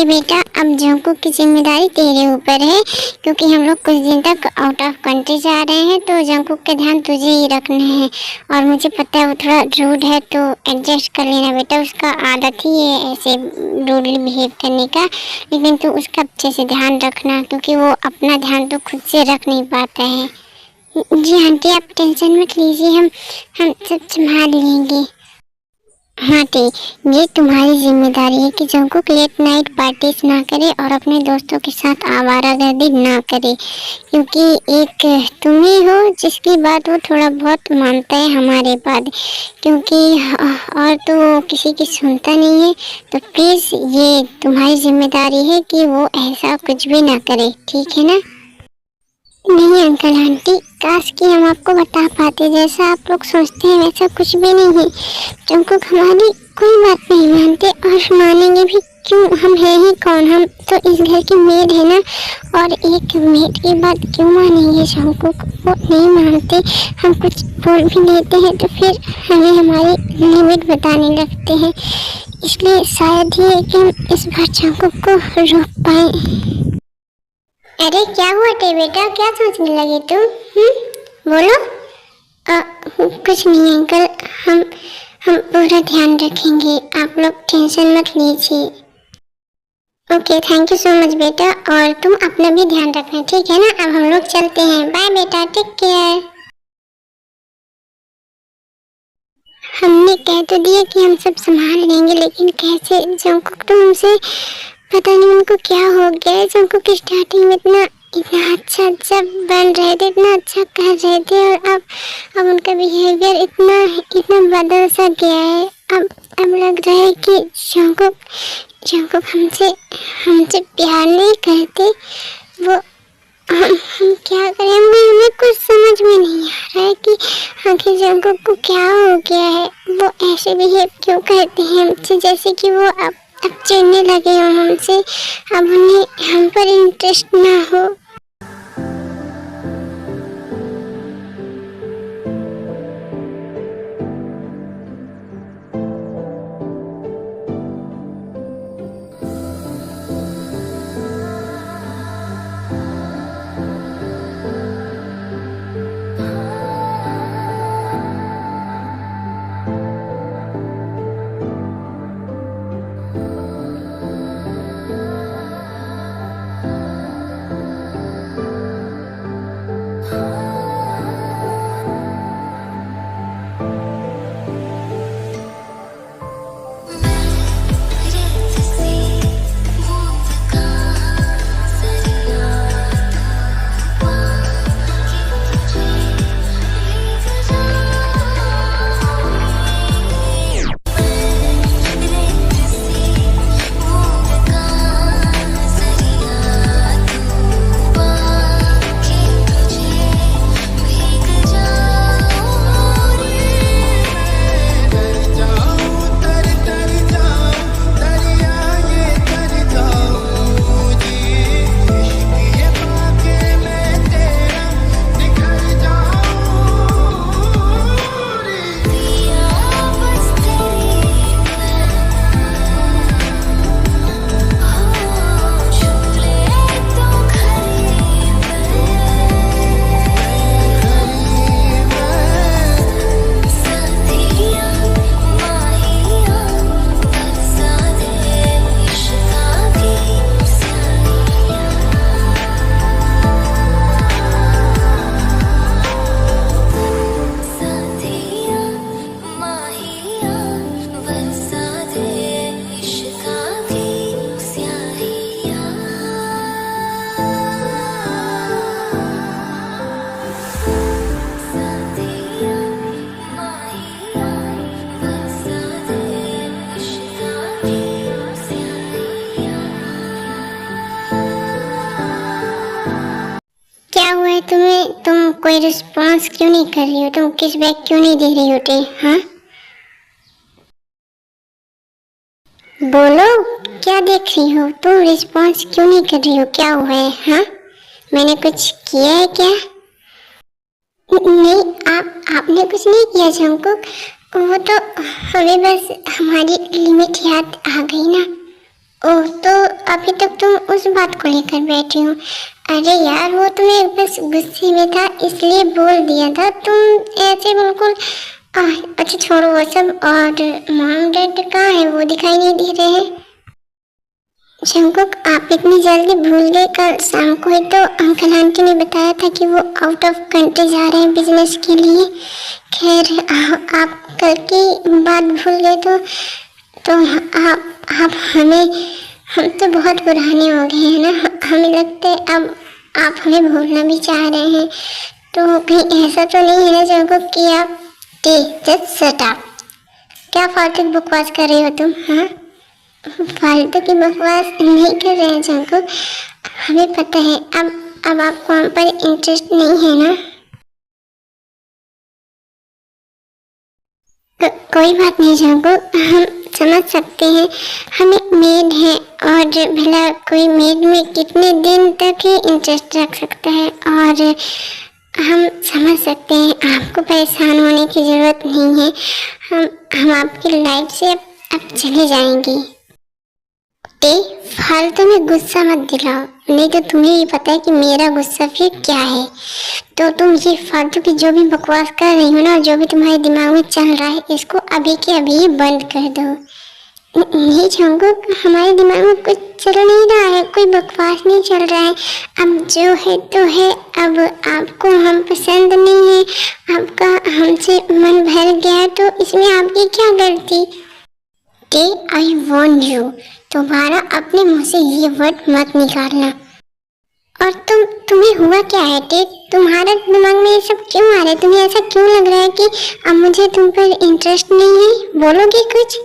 अरे बेटा, अब जंकुक की जिम्मेदारी तेरे ऊपर है, क्योंकि हम लोग कुछ दिन तक आउट ऑफ कंट्री जा रहे हैं, तो जंकुक का ध्यान तुझे ही रखना है। और मुझे पता है वो थोड़ा रूड है, तो एडजस्ट कर लेना बेटा, उसका आदत ही है ऐसे रूडली बिहेव करने का। लेकिन तू उसका अच्छे से ध्यान रखना, क्योंकि वो अपना ध्यान तो खुद से रख नहीं पाता है। जी आंटी, आप टेंशन मत लीजिए, हम सब संभाल लेंगे। हाँ टी, ये तुम्हारी जिम्मेदारी है कि जंकुक लेट नाइट पार्टीज ना करे और अपने दोस्तों के साथ आवारागर्दी ना करे, क्योंकि एक तुम ही हो जिसकी बात वो थोड़ा बहुत मानता है हमारे बाद, क्योंकि और तो किसी की सुनता नहीं है। तो प्लीज़ ये तुम्हारी जिम्मेदारी है कि वो ऐसा कुछ भी ना करे, ठीक है ना? नहीं अंकल आंटी, काश कि हम आपको बता पाते, जैसा आप लोग सोचते हैं वैसा कुछ भी नहीं है। जंकुक हमारी कोई बात नहीं मानते, और मानेंगे भी क्यों, हम हैं ही कौन, हम तो इस घर की मेड है ना। और एक मेड की बात क्यों मानेंगे जंकुक, वो नहीं मानते। हम कुछ बोल भी लेते हैं तो फिर हमें हमारी लिमिट बताने लगते हैं, इसलिए शायद ही है कि हम इस बार जंकुक को रोक पाए। अरे क्या हुआ टे बेटा, क्या सोचने लगे तुम? बोलो। कुछ नहीं अंकल, हम पूरा ध्यान रखेंगे, आप लोग टेंशन मत लीजिए। Okay, thank you so much बेटा, और तुम अपना भी ध्यान रखना, ठीक है ना? अब हम लोग चलते हैं, बाय बेटा, टेक केयर। हमने कह तो दिया कि हम सब संभाल लेंगे, लेकिन कैसे? जंकुक तो हमसे पता नहीं उनको क्या हो गया है। जंकुक की स्टार्टिंग में इतना अच्छा अच्छा बन रहे थे, इतना अच्छा कर रहे थे, और अब उनका बिहेवियर इतना बदल सा गया है। अब लग रहा है कि जंकुक हमसे प्यार नहीं करते। वो हम क्या करें? हमें कुछ समझ में नहीं आ रहा है कि आखिर जंकुक को क्या हो गया है। वो ऐसे बिहेव क्यों करते हैं हमसे, जैसे कि वो अब चिढ़ने लगे हो हमसे, अब उन्हें हम पर इंटरेस्ट ना हो। तुम कोई रिस्पॉन्स क्यों नहीं कर रही हो? तुम किस बैग क्यों नहीं दे रही हो टे? हाँ बोलो, क्या देख रही हो? तुम रिस्पॉन्स क्यों नहीं कर रही हो? क्या हुआ है? हाँ मैंने कुछ किया है क्या? नहीं, आपने कुछ नहीं किया जंकुक, वो तो हमें बस हमारी लिमिट याद आ गई ना। ओह, तो अभी तक तुम उस बात को लेकर बैठी हो। अरे यार, वो तुम्हें बस गुस्से में था इसलिए बोल दिया था। तुम ऐसे बिल्कुल अच्छा छोड़ो वो सब। और मॉम डैड कहाँ है? वो दिखाई नहीं दे रहे हैं। जंकुक, आप इतनी जल्दी भूल गए? कल शाम को ही तो अंकल आंटी ने बताया था कि वो आउट ऑफ कंट्री जा रहे हैं बिजनेस के लिए। खैर, आप कल की बात भूल गए तो आप हमें हम तो बहुत पुराने हो गए हैं ना। हमें लगता है अब आप हमें भूलना भी चाह रहे हैं। तो कहीं ऐसा तो नहीं है ना जंकुक कि आप जस्ट शट अप। क्या फालतू बकवास कर रहे हो तुम? हाँ, फालतू की बकवास नहीं कर रहे हैं जंकुक। हमें पता है अब आपको हम पर इंटरेस्ट नहीं है ना। कोई बात नहीं जंकुक, हम समझ सकते हैं। हम एक मेड हैं और भला कोई मेड में कितने दिन तक ही इंटरेस्ट रख सकता है। और हम समझ सकते हैं, आपको परेशान होने की ज़रूरत नहीं है। हम आपकी लाइफ से अब चले जाएंगे। ते फालतू में गुस्सा मत दिलाओ, नहीं तो तुम्हें भी पता है कि मेरा गुस्सा फिर क्या है। तो तुम ये फालतू की जो भी बकवास कर रही हो ना, जो भी तुम्हारे दिमाग में चल रहा है, इसको अभी के अभी बंद कर दो। नहीं जंकुक, हमारे दिमाग में कुछ चल नहीं रहा है, कोई बकवास नहीं चल रहा है। अब जो है तो है। अब आपको हम पसंद नहीं है, आपका हमसे मन भर गया, तो इसमें आपकी क्या गलती? टे, आई वॉर्न यू, दोबारा अपने मुंह से ये वर्ड मत निकालना। और तुम्हें हुआ क्या है टे? तुम्हारे दिमाग में ये सब क्यों आ रहा है? तुम्हें ऐसा क्यों लग रहा है कि अब मुझे तुम पर इंटरेस्ट नहीं है? बोलोगे कुछ?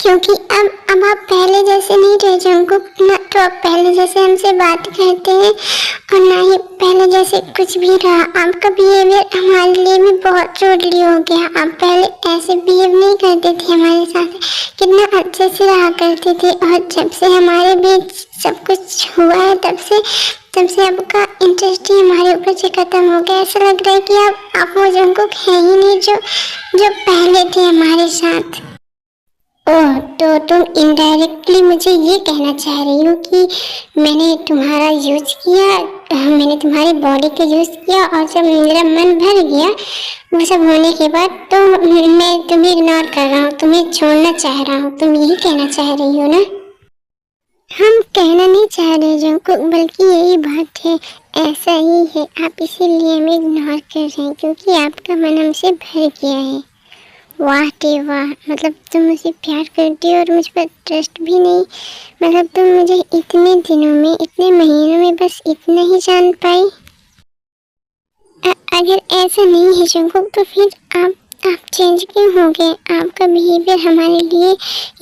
क्योंकि अब आप पहले जैसे नहीं रहे जंकुक, ना तो आप पहले जैसे हमसे बात करते हैं और ना ही पहले जैसे कुछ भी रहा। आपका बिहेवियर हमारे लिए भी बहुत रूडली हो गया। आप पहले ऐसे बिहेव नहीं करते थे हमारे साथ, कितना अच्छे से रहा करते थे। और जब से हमारे बीच सब कुछ हुआ है तब से आपका इंटरेस्ट ही हमारे ऊपर से खत्म हो गया। ऐसा लग रहा है कि आप वो जंकुक है ही नहीं जो पहले थे हमारे साथ। ओह, तो तुम इनडायरेक्टली मुझे ये कहना चाह रही हो कि मैंने तुम्हारा यूज किया, मैंने तुम्हारी बॉडी का यूज किया, और जब मेरा मन भर गया वो सब होने के बाद तो मैं तुम्हें इग्नोर कर रहा हूँ, तुम्हें छोड़ना चाह रहा हूँ। तुम यही कहना चाह रही हो ना? हम कहना नहीं चाह रहे जंकुक, बल्कि यही बात है। ऐसा ही है, आप इसीलिए हमें इग्नोर कर रहे हैं क्योंकि आपका मन हमसे भर गया है। वाह टे वाह, मतलब तुम मुझे प्यार करती हो और मुझ पर ट्रस्ट भी नहीं। मतलब तुम मुझे इतने दिनों में, इतने महीनों में बस इतना ही जान पाई। अगर ऐसा नहीं है जंकुक, तो फिर आप चेंज क्यों हो गए? आपका बिहेवियर हमारे लिए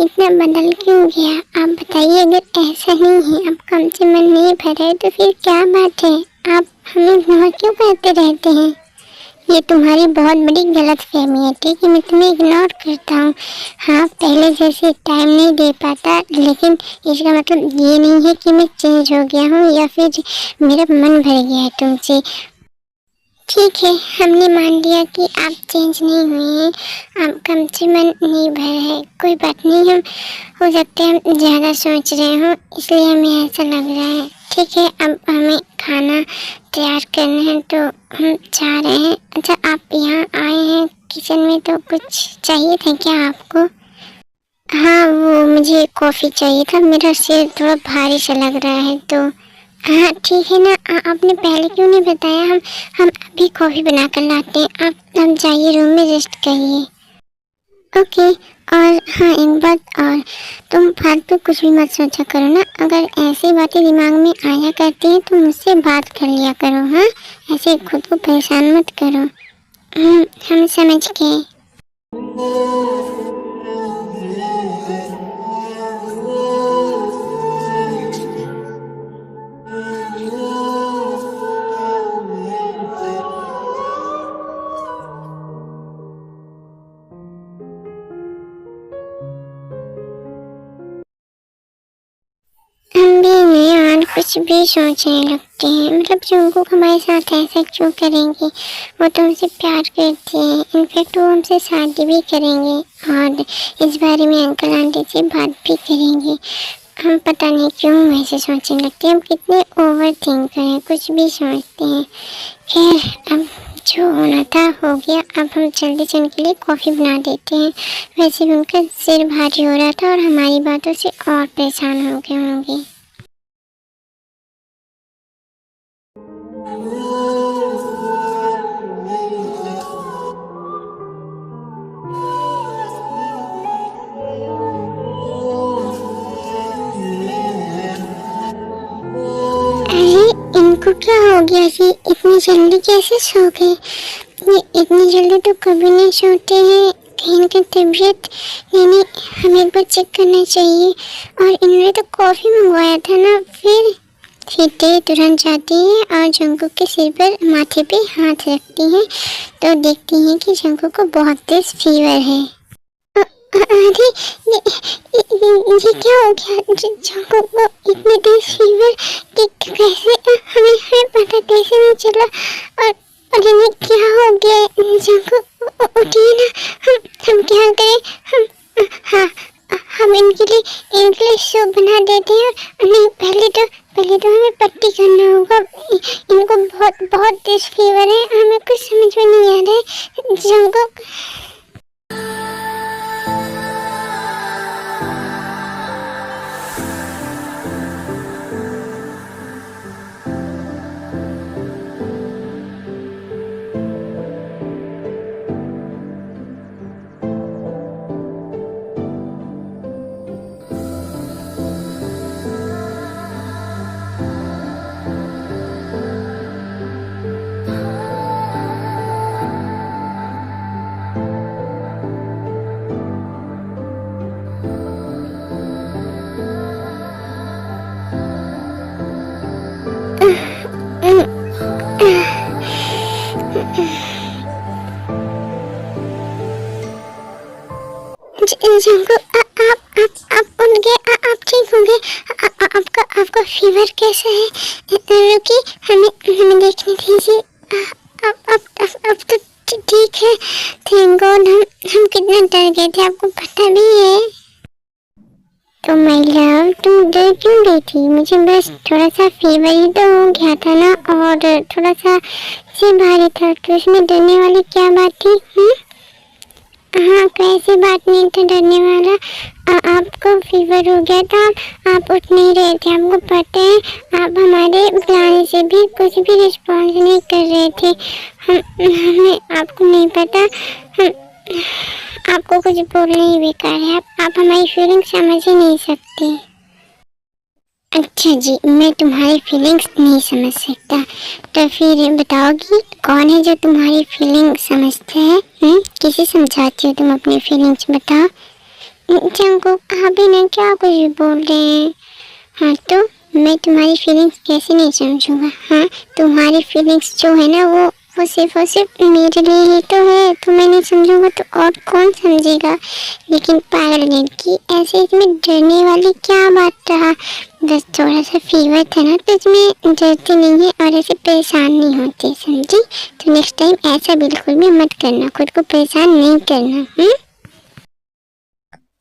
इतना बदल क्यों गया? आप बताइए, अगर ऐसा नहीं है, आपका हमसे मन नहीं भरा है, तो फिर क्या बात है? आप हमें इग्नोर क्यों करते रहते हैं? ये तुम्हारी बहुत बड़ी गलत फहमी है कि मैं तुम्हें इग्नोर करता हूँ। हाँ, पहले जैसे टाइम नहीं दे पाता, लेकिन इसका मतलब ये नहीं है कि मैं चेंज हो गया हूँ या फिर मेरा मन भर गया है तुमसे। ठीक है, हमने मान लिया कि आप चेंज नहीं हुए हैं, आपका हमसे मन नहीं भरा है। कोई बात नहीं, हम हो सकता है हम ज़्यादा सोच रहे हों, इसलिए हमें ऐसा लग रहा है। ठीक है, अब हमें खाना तैयार करना है तो हम जा रहे हैं। अच्छा, आप यहाँ आए हैं किचन में, तो कुछ चाहिए था क्या आपको? हाँ, वो मुझे कॉफ़ी चाहिए था, मेरा सिर थोड़ा भारी सा लग रहा है। तो हाँ ठीक है ना, आपने पहले क्यों नहीं बताया? हम अभी कॉफ़ी बना कर लाते हैं। आप जाइए रूम में रेस्ट करिए। ओके। और हाँ, एक बात और, तुम फालतू कुछ भी मत सोचा करो ना। अगर ऐसी बातें दिमाग में आया करती हैं तो मुझसे बात कर लिया करो। हाँ, ऐसे खुद को परेशान मत करो। हम समझ गए। हम भी नहीं यार, कुछ भी सोचने लगते हैं। मतलब जंगकुक हमारे साथ ऐसा क्यों करेंगे, वो तो हमसे प्यार करते हैं, इनफैक्ट वो हमसे शादी भी करेंगे और इस बारे में अंकल आंटी से बात भी करेंगे। हम पता नहीं क्यों ऐसे सोचने लगते हैं, हम कितने ओवर थिंकर हैं, कुछ भी सोचते हैं। खैर अब जो होना था हो गया, अब हम जल्दी से उनके लिए कॉफ़ी बना देते हैं। वैसे भी उनका सिर भारी हो रहा था और हमारी बातों से और परेशान हो गए होंगे। अरे इनको क्या हो गया जी, इतनी जल्दी कैसे सो गए? ये इतनी जल्दी तो कभी नहीं सोते हैं। कहीं इनकी तबीयत नहीं, हमें एक बार चेक करना चाहिए। और इन्होंने तो कॉफ़ी मंगवाया था ना। फिर ते तुरंत जाती हैं और जंगकुक के सिर पर माथे पे हाथ रखती हैं तो देखती हैं कि जंगकुक को बहुत तेज फीवर है। अरे ये क्या हो गया जंगकुक को इतने तेज फीवर? कैसे हमें पता कैसे नहीं चला? और इन्हें क्या हो गया? जंगकुक उठिए ना, हम क्या करें? हाँ हम इनके लिए सूप बना देते हैं। नहीं पहले तो हमें पट्टी करना होगा। इनको बहुत तेज फीवर है, हमें कुछ समझ में नहीं आ रहा है। जंगकुक जंगकुक आप उठ गए, आप ठीक हो गए? आपका फीवर कैसा है? रुकी, हमें देखने दीजिए। अब तो ठीक है। Thank God. हम कितना डर गए थे, आपको पता भी है। तो माय लव तुम डर क्यों गई थी? मुझे बस थोड़ा सा फीवर ही तो हो गया था ना, और थोड़ा सा सिर भारी था, तो उसमें डरने वाली क्या बात थी? हाँ कैसी बात नहीं था डरने वाला। आपको फीवर हो गया था, आप उठ नहीं रहे थे। आपको पता है आप हमारे बुलाने से भी कुछ भी रिस्पॉन्स नहीं कर रहे थे। हमें आपको नहीं पता, आपको कुछ बोलना ही बेकार है। आप हमारी फीलिंग समझ ही नहीं सकते। अच्छा जी, मैं तुम्हारी फीलिंग्स नहीं समझ सकता, तो फिर बताओगी कौन है जो तुम्हारी फीलिंग समझता है? किसे समझाती हो तुम अपनी फीलिंग्स, बताओ। जंगकुक आप भी ना क्या कुछ भी बोल रहे हैं। हाँ तो मैं तुम्हारी फीलिंग्स कैसे नहीं समझूंगा? हाँ तुम्हारी फीलिंग्स जो है ना वो सिर्फ और सिर्फ मेरे लिए ही तो है, तो मैं नहीं समझूंगा तो और कौन समझेगा? लेकिन पागल लड़की, ऐसे इसमें डरने वाली क्या बात रहा? बस थोड़ा सा फीवर था ना तो इसमें डरती नहीं है और ऐसे परेशान नहीं होती, समझी? तो नेक्स्ट टाइम ऐसा बिल्कुल भी मत करना, खुद को परेशान नहीं करना।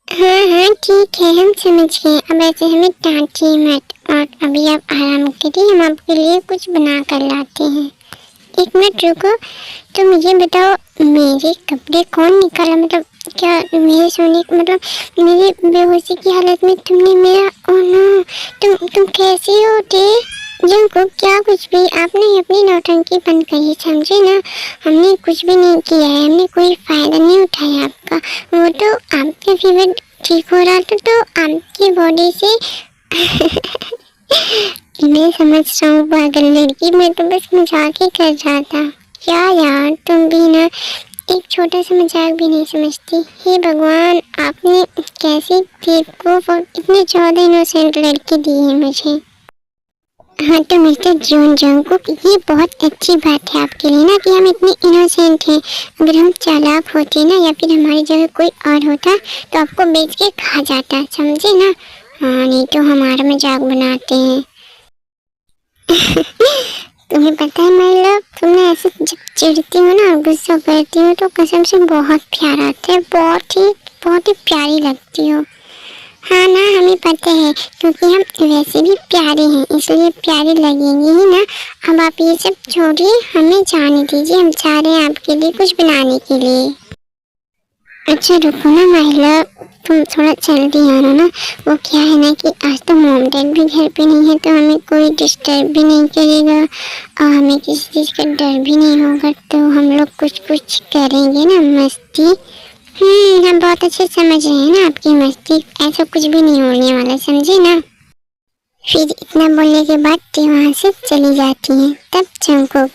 हाँ ठीक है, हम समझ गए। अब ऐसे हमें डांटिए मत, और अभी आप आराम करिए, हम आपके लिए कुछ बना कर लाते हैं। एक मिनट रुको, तो मुझे बताओ मेरे कपड़े कौन निकाला? मतलब क्या मेरे सोने, मतलब मेरी बेहोशी की हालत में तुमने मेरा, ओह नो, तुम कैसी हो थे? जंगकुक क्या कुछ भी, आपने अपनी नौटंकी बंद करी, समझे ना? हमने कुछ भी नहीं किया है, हमने कोई फायदा नहीं उठाया आपका। वो तो आपका फीवर ठीक हो रहा था तो आपकी बॉडी से मैं समझ रहा हूँ पागल लड़की, मैं तो बस मजाक ही कर रहा था। क्या यार तुम भी ना एक छोटा सा मजाक भी नहीं समझती। हे भगवान, आपने कैसी बेवकूफ और इतने 14 इनोसेंट लड़की दी है मुझे। हाँ तो मिस्टर जून जंगकुक, ये बहुत अच्छी बात है आपके लिए ना कि हम इतने इनोसेंट हैं। अगर हम चालाक होते ना या फिर हमारी जगह कोई और होता तो आपको बेच के खा जाता, समझे ना? हाँ नहीं तो हमारा मजाक बनाते हैं। तुम्हें पता है माय लव, तुमने ऐसे जब चिढ़ती हो ना और गुस्सा करती हो तो कसम से बहुत प्यार आता है, बहुत ही प्यारी लगती हो। हाँ ना, हमें पता है क्योंकि हम वैसे भी प्यारे हैं इसलिए प्यारे लगेंगे ही ना। अब आप ये सब छोड़िए, हमें जाने दीजिए, हम जा रहे हैं आपके लिए कुछ बनाने के लिए। अच्छा रुको ना माय लव, तुम थोड़ा जल्दी आना ना। वो क्या है ना कि आज तो मॉम डैड भी घर पे नहीं है तो हमें कोई डिस्टर्ब भी नहीं करेगा और हमें किसी चीज़ का डर भी नहीं होगा, तो हम लोग कुछ कुछ करेंगे ना मस्ती। हम बहुत अच्छे समझ रहे हैं ना आपकी मस्ती, ऐसा कुछ भी नहीं होने वाला, समझे ना। फिर इतना बोलने के बाद टी वहाँ से चली जाती है। तब जंगकुक,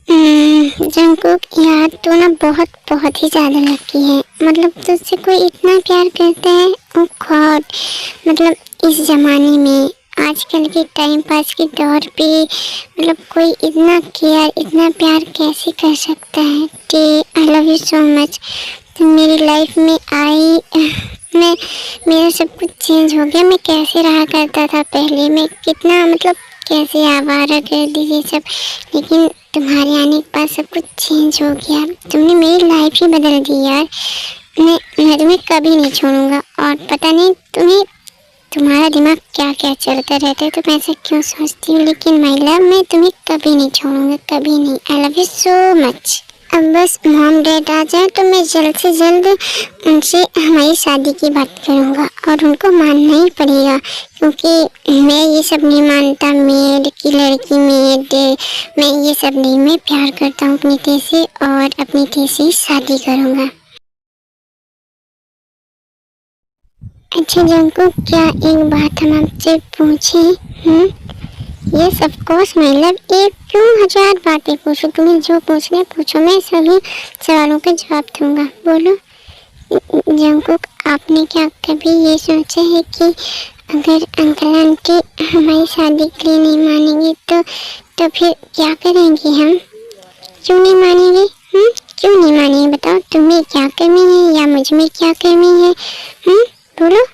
जंगकुक यार तू ना बहुत बहुत ही ज़्यादा लकी है, मतलब तुझसे कोई इतना प्यार करता है। ओ गॉड, मतलब इस ज़माने में आजकल के टाइम पास के दौर पे मतलब कोई इतना केयर इतना प्यार कैसे कर सकता है। टे आई लव यू सो मच, तुम मेरी लाइफ में आई। मैं मेरा सब कुछ चेंज हो गया। मैं कैसे रहा करता था पहले, मैं कितना मतलब कैसे आवारा कर दी ये सब, लेकिन तुम्हारे आने के बाद सब कुछ चेंज हो गया। तुमने मेरी लाइफ ही बदल दी यार। मैं तुम्हें कभी नहीं छोड़ूंगा और पता नहीं तुम्हारा दिमाग क्या क्या चलता रहता है, तुम ऐसा क्यों सोचती हो, लेकिन माय लव मैं तुम्हें कभी नहीं छोड़ूंगा, कभी नहीं। आई लव यू सो मच। अब बस मॉम डैड आ जाए तो मैं जल्द से जल्द उनसे हमारी शादी की बात करूँगा और उनको मानना ही पड़ेगा, क्योंकि मैं ये सब नहीं मानता मेड की लड़की मेड, मैं ये सब नहीं, मैं प्यार करता हूँ अपनी टे से और अपनी टे से ही शादी करूँगा। अच्छा जंकु, क्या एक बात हम आपसे पूछें? Yes of course my love, एक क्यों 1000 बातें पूछो, तुम्हें जो पूछना पूछो, मैं सभी सवालों का जवाब दूंगा। बोलो जंकुक, आपने क्या कभी ये सोचा है कि अगर अंकल आंटी हमारी शादी के लिए नहीं मानेंगे तो फिर क्या करेंगे हम? क्यों नहीं मानेंगे? क्यों नहीं मानेंगे बताओ, तुम्हें क्या कमी है या मुझ में क्या कमी है? बोलो।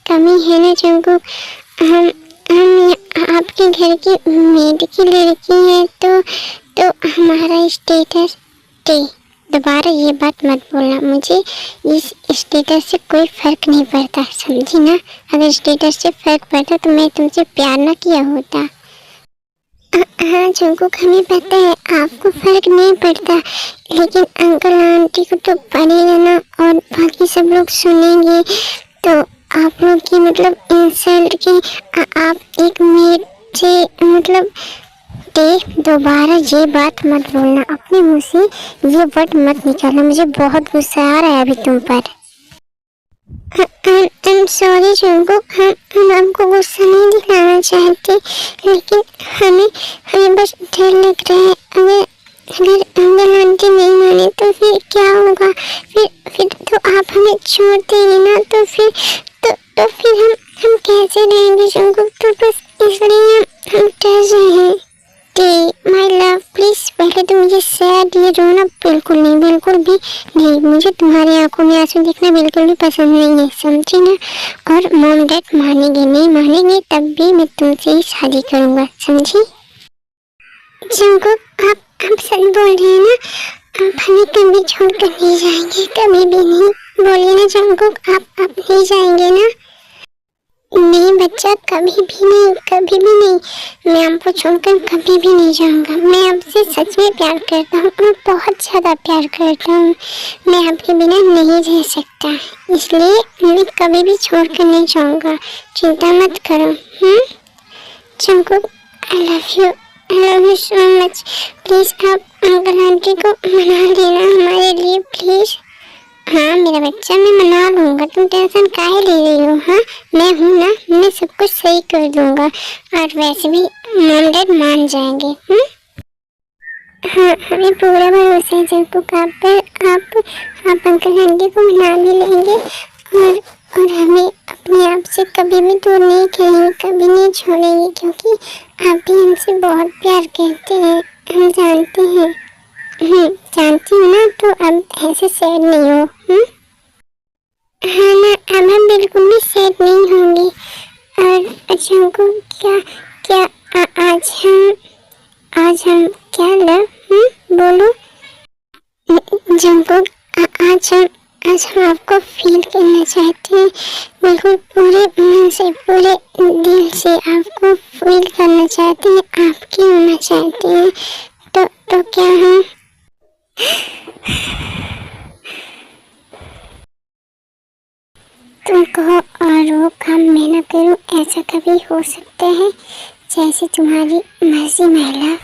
कमी है ना जंकुक, हम आपके घर की मेड की लड़की है तो हमारा स्टेटस टे, दोबारा ये बात मत बोलना, मुझे इस स्टेटस से कोई फर्क नहीं पड़ता, समझी ना। अगर स्टेटस से फर्क पड़ता तो मैं तुमसे प्यार ना किया होता। हाँ जंकुक, हमें पता है आपको फर्क नहीं पड़ता, लेकिन अंकल आंटी को तो पड़ेगा ना, और बाकी सब लोग सुनेंगे तो आप लोग की मतलब इंसल्ट की। आप एक मेड से मतलब देख, दोबारा ये बात मत बोलना, अपने मुंह से ये वर्ड मत निकालना, मुझे बहुत गुस्सा आ रहा है अभी तुम पर। I'm sorry जंकुक, हम आपको गुस्सा नहीं दिलाना चाहते, लेकिन हमें बस डर लग रहा है। अगर अंकल आंटी नहीं माने तो फिर क्या होगा? फिर तो आप हमें छोड़ देंगे ना, तो फिर हम कैसे रहेंगे जंकुक? तो बस इसलिए हम डर रहे हैं। माय लव प्लीज, पहले तो मुझे सैड ये रोना बिल्कुल भी नहीं, मुझे तुम्हारी आंखों में आंसू देखना बिल्कुल भी पसंद नहीं है, समझी ना। और मॉम डैड मानेंगे नहीं मानेंगे तब भी मैं तुमसे ही शादी करूंगा, समझी। जंकुक, आप सच बोल रहे हैं ना? आप हमें कभी छोड़कर नहीं जाएंगे, कभी भी नहीं? बोलिए ना जंकुक, आप नहीं जाएंगे ना? नहीं बच्चा, कभी भी नहीं, मैं आपको छोड़कर कभी भी नहीं जाऊंगा। मैं आपसे सच में प्यार करता हूँ और बहुत ज़्यादा प्यार करता हूँ, मैं आपके बिना नहीं रह सकता, इसलिए मैं कभी भी छोड़कर नहीं जाऊंगा, चिंता मत करो। Jungkook, I love you so much. Please आप अंकल आंटी को मना लेना हमारे लिए, प्लीज़। हाँ मेरा बच्चा, मैं मना लूँगा, तुम टेंशन काहे ले रही हो? हाँ मैं हूँ ना, मैं सब कुछ सही कर दूँगा, और वैसे भी मॉम डैड मान जाएंगे। हाँ हमें पूरा भरोसा है जंकुक आप पर, आप अंकल आंटी को मना भी लेंगे और हमें अपने आप से कभी भी दूर नहीं करेंगे, कभी नहीं छोड़ेंगे, क्योंकि आप भी हमसे बहुत प्यार करते हैं, हम जानते हैं। जानती हूँ ना, तो अब ऐसे सैड नहीं हो। हाँ ना, अब हम बिल्कुल भी सैड नहीं होंगे, और जंकुक क्या क्या आज हम क्या बोलो जंकुक आज हम आपको फील करना चाहते हैं, बिल्कुल पूरे मन से पूरे दिल से आपको फील करना चाहते हैं, आपकी होना चाहते हैं। तो क्या हम तुम कहो और वो काम मैं न करूं, ऐसा कभी हो सकता है? जैसे तुम्हारी मर्जी महिला।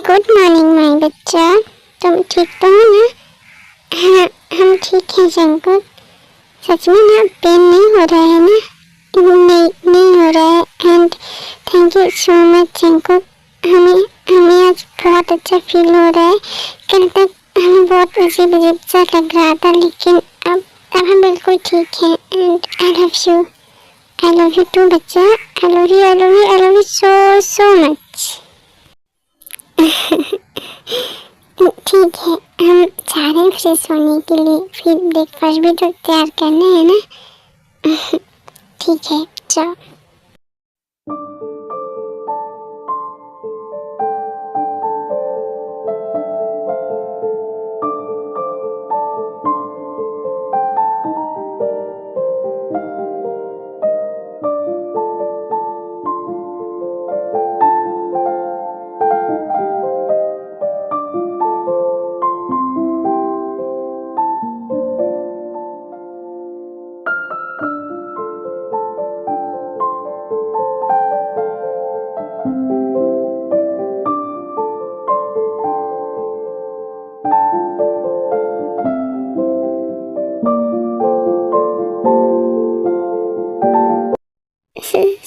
गुड मॉर्निंग माय बच्चा, तुम ठीक तो हो ना? हाँ हम ठीक हैं जंकुक। सच में ना पेन नहीं हो रहा है ना? नहीं हो रहा है। And thank you so much Jungkook. हमें आज बहुत अच्छा फील हो रहा है। कल तक हमें बहुत अजीब सा लग रहा था, लेकिन अब हम बिल्कुल ठीक हैं। And I love you too बच्चा। I love you so much. ठीक है, हम जा रहे हैं फ्रेश होने के लिए, फिर ब्रेकफास्ट भी तो तैयार करना है ना। ठीक है चलो।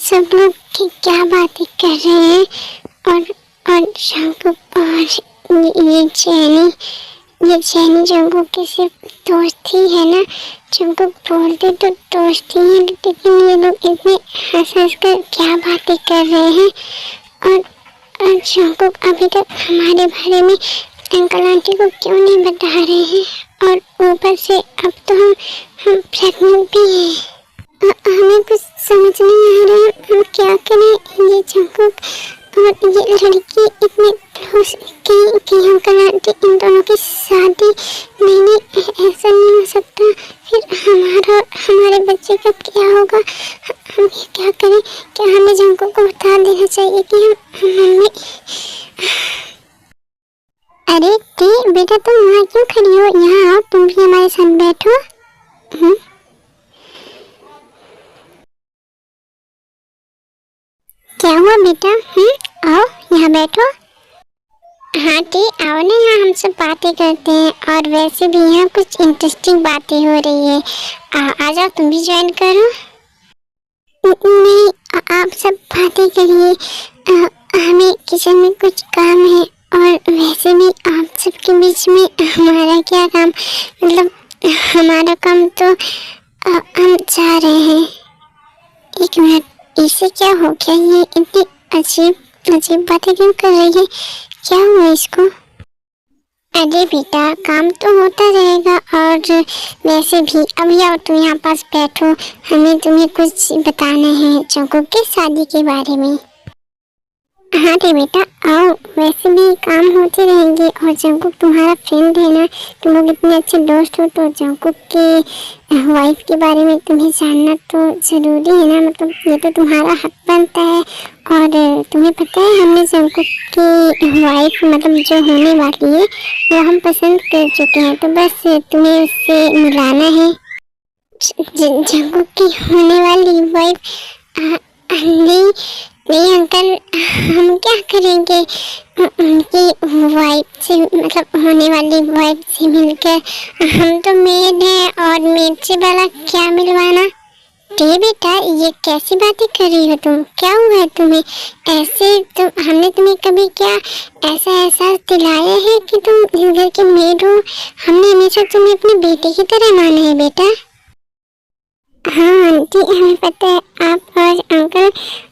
सब लोग क्या बातें कर रहे हैं? और जंकुक और ये चैनी जंकुक की सिर्फ दोस्त ही है ना? जंकुक बोलते तो दोस्त ही है, लेकिन ये लोग इतने हंस कर क्या बातें कर रहे हैं? और जंकुक अभी तक हमारे बारे में अंकल आंटी को क्यों नहीं बता रहे हैं? और ऊपर से अब तो हम प्रेग्नेंट भी हैं। हमें कुछ समझ नहीं आ रहा है, हम क्या करें? ये जंकुक और ये लड़की इतने क्लोज कि अंकल आंटी इन दोनों की शादी नहीं, ऐसा नहीं हो सकता। फिर हमारे बच्चे का क्या होगा? हम क्या करें? क्या हमें जंकुक को बता देना चाहिए कि बेटा, आओ यहाँ बैठो। हाँ आंटी आओ ना, यहाँ हम सब बातें करते हैं और वैसे भी यहाँ कुछ इंटरेस्टिंग बातें हो रही है। आ जाओ तुम भी ज्वाइन करो। नहीं, आप सब बातें करिए, हमें किचन में कुछ काम है और वैसे भी आप सबके बीच में हमारा क्या काम, मतलब हमारा काम तो हम चाह रहे हैं। एक मिनट, इसे क्या हो गया? ये इतनी अजीब अजीब बातें क्यों कर रही है? क्या हुआ इसको? अरे बेटा, काम तो होता रहेगा और वैसे भी अभी आओ तुम यहाँ पास बैठो, हमें तुम्हें कुछ बताना है जंकुक की शादी के बारे में। हाँ रे बेटा आओ, वैसे भी काम होते रहेंगे और जंकुक तुम्हारा फ्रेंड है ना, तुम लोग इतने अच्छे दोस्त हो, तो जंकुक के वाइफ के बारे में तुम्हें जानना तो ज़रूरी है ना, मतलब ये तो तुम्हारा हक बनता है। और तुम्हें पता है हमने जंकुक की वाइफ मतलब जो होने वाली है वो हम पसंद कर चुके हैं, तो बस तुम्हें उससे मिलाना है। जंकुक की होने वाली वाइफ? नहीं नहीं अंकल, हम क्या करेंगे उनकी वाइफ से, मतलब होने वाली वाइफ से मिलकर? हम तो मेड हैं और मेड से वाला क्या मिलवाना? टे बेटा ये कैसी बातें कर रही हो तुम? क्या हुआ है तुम्हें? ऐसे तुम, हमने तुम्हें कभी क्या ऐसा एहसास दिलाया है कि तुम इस घर के मेड हो? हमने हमेशा तुम्हें अपने बेटे की तरह माना है बेटा। हाँ आंटी, हमें पता है आप और अंकल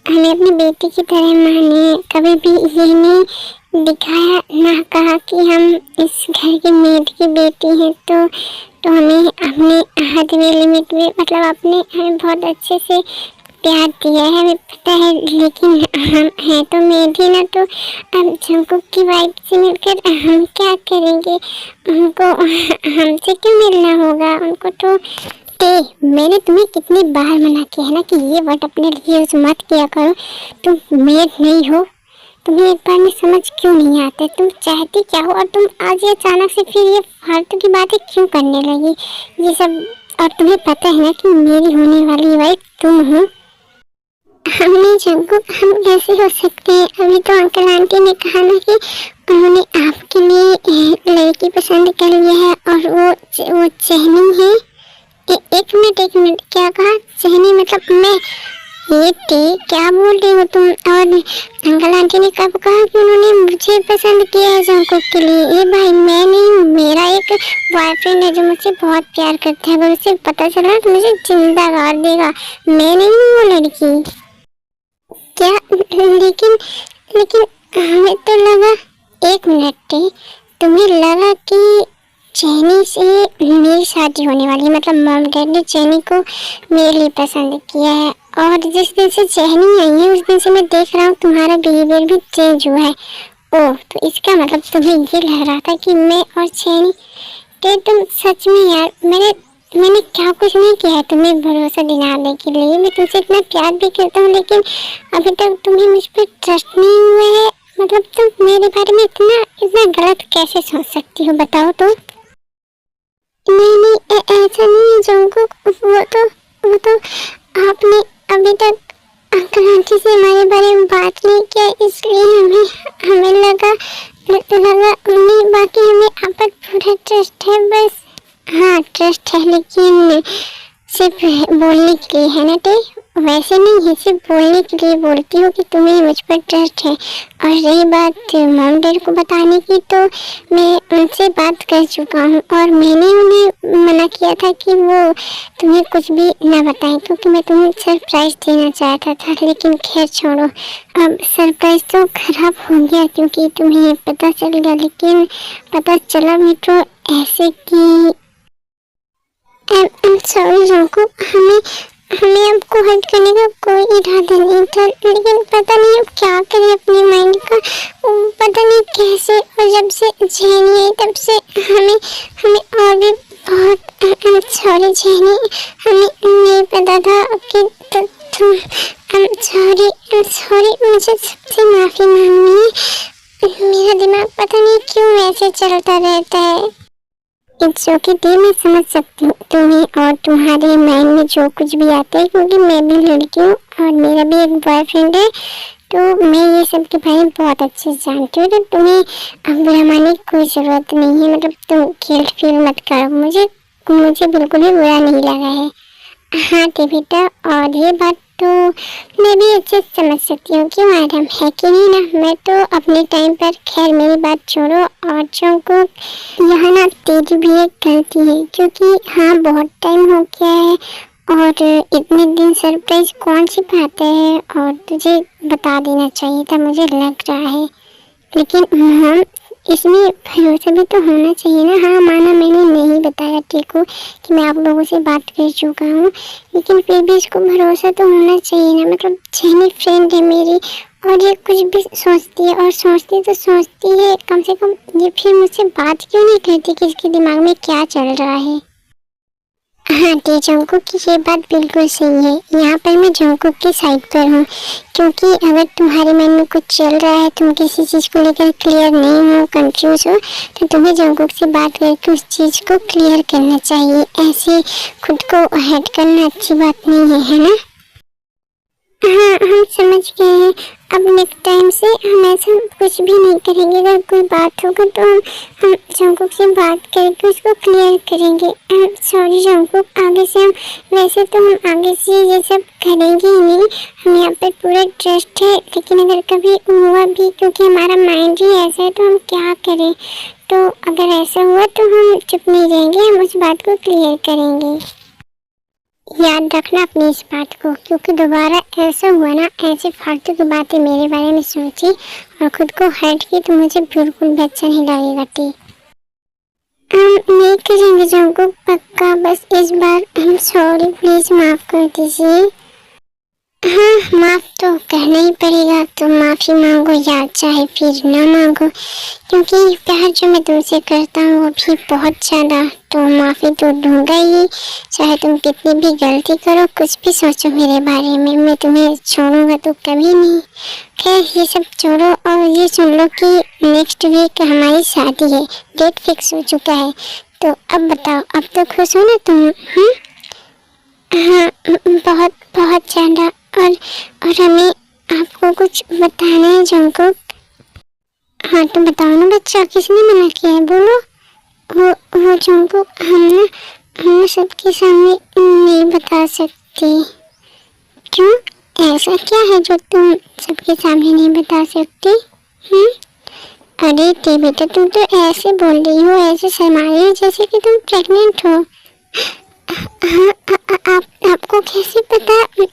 हमें अपनी बेटी की तरह माने, कभी भी ये नहीं दिखाया ना कहा कि हम इस घर की मेड की बेटी हैं, तो हमें अपने हद में लिमिट में, मतलब आपने हमें बहुत अच्छे से प्यार दिया है, हमें पता है, लेकिन हम हैं तो मेड ही ना, तो अब जंकुक की वाइफ से मिलकर हम क्या करेंगे? उनको हमसे क्यों मिलना होगा? उनको तो मैंने तुम्हें कितनी बार मना किया है ना कि ये वर्ड अपने लिए यूज मत किया करो। तुम मेड नहीं हो, तुम्हें एक बार में समझ क्यों नहीं आता? तुम चाहती क्या हो और तुम आज ये अचानक से फिर ये फालतू की बातें क्यों करने लगी ये सब? और तुम्हें पता है ना कि मेरी होने वाली वाइफ तुम हो। हमने जंकुक, हम कैसे हो सकते हैं? अभी तो अंकल आंटी ने कहा ना कि उन्होंने आपके लिए लड़की पसंद कर लिया है और वो चहनी है। एक मिनट, क्या कहा? चहनी मतलब मैं? ये क्या बोल रही हो तुम? और अंकल आंटी ने कब कहा कि उन्होंने मुझे पसंद किया है जंकुक के लिए? ये भाई मैं नहीं हूँ, मेरा एक बॉयफ्रेंड है जो मुझसे बहुत प्यार करता है, अगर उसे पता चला तो मुझे जिंदा गाड़ देगा। मैं नहीं हूँ वो लड़की। क्या? लेकिन हमें तो लगा, एक मिनट, तुम्हें लगा कि चैनी से मेरी शादी होने वाली है, मतलब मॉम डैड ने चैनी को मेरे लिए पसंद किया है, और जिस दिन से चैनी आई है उस दिन से मैं देख रहा हूँ तुम्हारा बिहेवियर भी चेंज हुआ है। ओह, तो इसका मतलब तुम्हें ये लग रहा था कि मैं और चैनी? तो तुम सच में यार, मैंने क्या कुछ नहीं किया है तुम्हें भरोसा दिलाने के लिए। मैं तुमसे इतना प्यार भी करता हूँ, लेकिन अभी तक तुम्हें मुझ पर ट्रस्ट नहीं हुआ है। मतलब तुम मेरे बारे में इतना गलत कैसे सोच सकती हो, बताओ तो? नहीं, ऐसा नहीं है जंकुक, वो तो आपने अभी तक अंकल आंटी से हमारे बारे में बात नहीं किया, इसलिए हमें लगा नहीं, बाकी हमें आप पर पूरा ट्रस्ट है बस। हाँ ट्रस्ट है, लेकिन सिर्फ बोलने के लिए है ना टे? वैसे नहीं है, सिर्फ बोलने के लिए बोलती हूँ कि तुम्हें मुझ पर ट्रस्ट है। और रही बात मॉम डैड को बताने की, तो मैं उनसे बात कर चुका हूँ और मैंने उन्हें मना किया था कि वो तुम्हें कुछ भी ना बताएं, क्योंकि मैं तुम्हें सरप्राइज देना चाहता था। लेकिन खैर छोड़ो, अब सरप्राइज तो खराब हो गया क्योंकि तुम्हें पता चल गया, लेकिन पता चला भी तो ऐसे कि सॉरी जंकुक, हमें आपको हर्ट करने का कोई इरादा नहीं था, लेकिन पता नहीं अब क्या करें अपने माइंड का, पता नहीं कैसे। और जब से चैनी आई तब से हमें और भी बहुत सॉरी चैनी, हमें नहीं पता था कि तुम सॉरी, मुझे सबसे माफ़ी मांगनी है। मेरा दिमाग पता नहीं क्यों ऐसे चलता रहता है। इट्स ओके डी, मैं समझ सकती हूँ तुम्हें और तुम्हारे माइंड में जो कुछ भी आता है, क्योंकि मैं भी लड़की हूँ और मेरा भी एक बॉयफ्रेंड है, तो मैं ये सब के बारे में बहुत अच्छे से जानती हूँ, तो तुम्हें अब बुरा मानने की कोई ज़रूरत नहीं है। मतलब तुम गिल्ट फील मत करो, मुझे बिल्कुल भी बुरा नहीं लगा है। हाँ तो बेटा, और ये बात तो मैं भी अच्छे से समझ सकती हूँ, क्यों मैडम, है कि नहीं ना। मैं तो अपने टाइम पर, खैर मेरी बात छोड़ो, और जो को यहाँ ना तेरी भी एक गलती है, क्योंकि हाँ बहुत टाइम हो गया है और इतने दिन सरप्राइज कौन सी बात है, और तुझे बता देना चाहिए था, मुझे लग रहा है। लेकिन हम इसमें भरोसा भी तो होना चाहिए ना। हाँ माना मैंने नहीं बताया ठीक हो कि मैं आप लोगों से बात कर चुका हूँ, लेकिन फिर भी इसको भरोसा तो होना चाहिए ना। मतलब जेनी फ्रेंड है मेरी, और ये कुछ भी सोचती है, और सोचती तो सोचती है, कम से कम ये फिर मुझसे बात क्यों नहीं करती कि इसके दिमाग में क्या चल रहा है। हाँ टी जंकुक की ये बात बिल्कुल सही है। यहाँ पर मैं जंकुक की साइड पर हूँ, क्योंकि अगर तुम्हारे मन में कुछ चल रहा है, तुम किसी चीज़ को लेकर क्लियर नहीं हो, कंफ्यूज हो, तो तुम्हें जंकुक से बात करके उस चीज़ को क्लियर करना चाहिए। ऐसे खुद को हेड करना अच्छी बात नहीं है, है ना। हाँ हम समझ गए हैं। अब नेक्स्ट टाइम से हम ऐसा कुछ भी नहीं करेंगे। अगर कोई बात होगा तो हम जंकुक से बात करके उसको क्लियर करेंगे। सॉरी जंकुक, आगे से हम, वैसे तो हम आगे से ये सब करेंगे ही नहीं, हम यहाँ पे पूरा ट्रस्ट है, लेकिन अगर कभी हुआ भी, क्योंकि हमारा माइंड ही ऐसा है, तो हम क्या करें। तो अगर ऐसा हुआ तो हम चुप नहीं रहेंगे, हम उस बात को क्लियर करेंगे। याद रखना अपनी इस बात को, क्योंकि दोबारा ऐसा हुआ ना, ऐसे फालतू की बातें मेरे बारे में सोची और खुद को हर्ट की, तो मुझे बिल्कुल भी अच्छा नहीं लगेगा। टी हम नहीं करेंगे जंकुक, पक्का, बस इस बार हम सॉरी, प्लीज माफ कर दीजिए। हाँ माफ तो कहना ही पड़ेगा, तो माफी मांगो या चाहे फिर ना मांगो, क्योंकि प्यार जो मैं तुमसे करता हूँ वो भी बहुत ज़्यादा, तो माफ़ी तो दूंगा ही। चाहे तुम कितनी भी गलती करो, कुछ भी सोचो मेरे बारे में, मैं तुम्हें छोड़ूंगा तो कभी नहीं। खैर ये सब छोड़ो, और ये सुन लो कि नेक्स्ट वीक हमारी शादी है, डेट फिक्स हो चुका है। तो अब बताओ, अब तो खुश हो ना तुम। हाँ बहुत बहुत ज़्यादा। और हमें आपको कुछ बताना है जंकुक। हाँ तो बताओ ना बच्चा, किसने मना किया है, बोलो। वो जंकुक, हम सबके सामने नहीं बता सकते। क्यों, ऐसा क्या है जो तुम सबके सामने नहीं बता सकते। अरे टी बेटा, तुम तो ऐसे बोल रही हो, ऐसे शर्मा रही हो जैसे कि तुम प्रेग्नेंट हो। हाँ आपको कैसे पता कि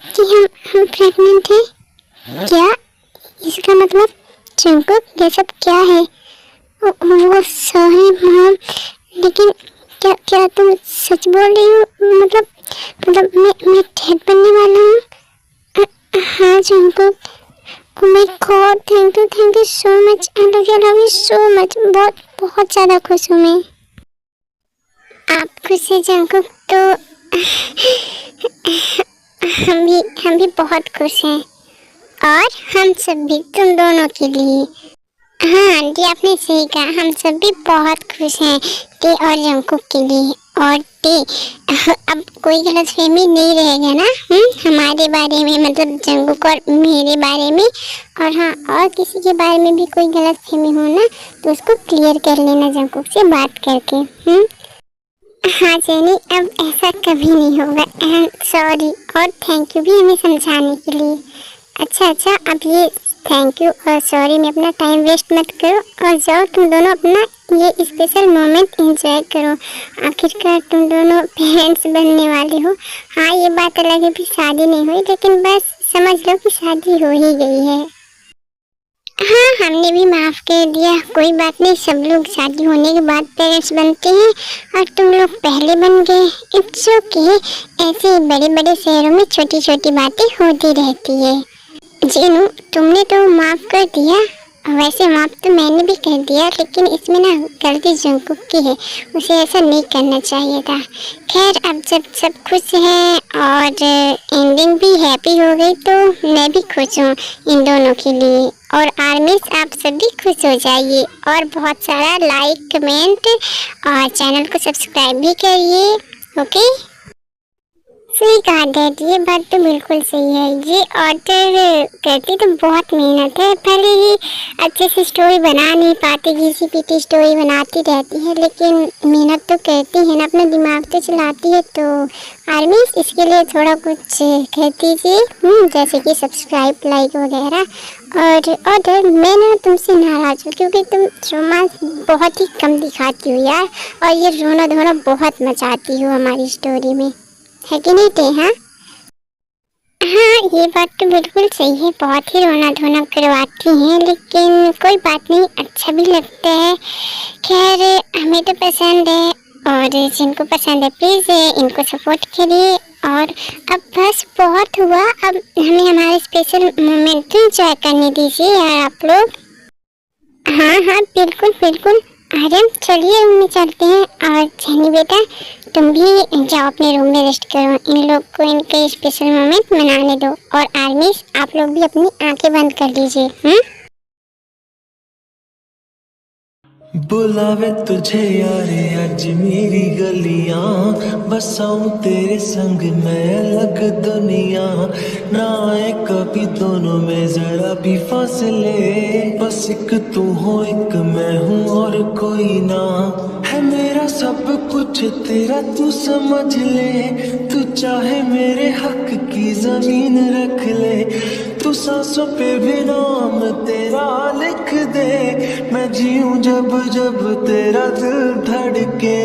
हम प्रेग्नेंट हैं। क्या इसका मतलब जंकुक, ये सब क्या है। वो सॉरी मॉम, लेकिन क्या तुम सच बोल रही हो। मतलब मैं डेड बनने वाला हूँ। हाँ Jungkook, oh my God, thank you so much, I love you so much. बहुत बहुत ज़्यादा खुश हूँ मैं। आप खुश हैं जंकुक, तो हम भी बहुत खुश हैं, और हम सब भी तुम दोनों के लिए। हाँ आंटी आपने सही कहा, हम सब भी बहुत खुश हैं टी और जंकुक के लिए। और टी अब कोई गलतफहमी नहीं रहेगा ना हमारे बारे में, मतलब जंकुक और मेरे बारे में। और हाँ, और किसी के बारे में भी कोई गलतफहमी हो ना, तो उसको क्लियर कर लेना जंकुक से बात करके। हाँ जेनी, अब ऐसा कभी नहीं होगा। सॉरी और थैंक यू भी हमें समझाने के लिए। अच्छा अब ये थैंक यू और सॉरी में अपना टाइम वेस्ट मत करो, और जाओ तुम दोनों अपना ये स्पेशल मोमेंट एंजॉय करो। आखिरकार तुम दोनों पेरेंट्स बनने वाले हो। हाँ ये बात अलग है भी शादी नहीं हुई, लेकिन बस समझ लो कि शादी हो ही गई है। हाँ हमने भी माफ़ कर दिया, कोई बात नहीं, सब लोग शादी होने के बाद पेरेंट्स बनते हैं, और तुम लोग पहले बन गए। इट्स ओके, ऐसे बड़े बड़े शहरों में छोटी छोटी बातें होती रहती है। जीनू तुमने तो माफ़ कर दिया, वैसे माफ़ तो मैंने भी कर दिया, लेकिन इसमें ना गलती जंकुक की है, उसे ऐसा नहीं करना चाहिए था। खैर अब जब सब खुश हैं और एंडिंग भी हैप्पी हो गई, तो मैं भी खुश हूँ इन दोनों के लिए। और आर्मीज आप सभी खुश हो जाइए, और बहुत सारा लाइक कमेंट और चैनल को सब्सक्राइब भी करिए। ओके सही कहा डैड, ये बात तो बिल्कुल सही है। ये ऑर्डर करती तो बहुत मेहनत है, भले ही अच्छे से स्टोरी बना नहीं पाती, घिसी पिटी स्टोरी बनाती रहती है, लेकिन मेहनत तो करती है ना, अपना दिमाग तो चलाती है। तो आर्मी इसके लिए थोड़ा कुछ कर दीजिए, जैसे कि सब्सक्राइब, लाइक वगैरह। और मैं ना तुमसे नाराज़ हूँ क्योंकि तुम रोमांस बहुत ही कम दिखाती हो यार, और ये रोना धोना बहुत मचाती हो हमारी स्टोरी में, है कि नहीं टेहा? हाँ, ये बात तो बिल्कुल सही है, बहुत ही रोना धोना करवाती हैं, लेकिन कोई बात नहीं, अच्छा भी लगता है। खैर, हमें तो पसंद है, और जिनको पसंद है प्लीज़ इनको सपोर्ट करिए। और अब बस बहुत हुआ, अब हमें हमारे स्पेशल मोमेंट एंजॉय करने दीजिए यार आप लोग। हाँ हाँ, बिल्कुल बिल्कुल। आर्यन चलिए रूम में चलते हैं, और जैनी बेटा तुम भी जाओ अपने रूम में रेस्ट करो, इन लोग को इनके स्पेशल मोमेंट मनाने दो। और आर्मी आप लोग भी अपनी आंखें बंद कर लीजिए। बुलावे तुझे यारे आज मेरी गलियां, बसाऊं तेरे संग मैं अलग दुनिया। ना आए कभी दोनों में जरा भी फासले, बस एक तू हो एक मैं हूँ और कोई ना। है मेरा सब कुछ तेरा तू समझ ले, तू चाहे मेरे हक की जमीन रख ले। तू सांसों पे भी नाम तेरा लिख दे, मैं जीऊं जब जब तेरा दिल धड़के।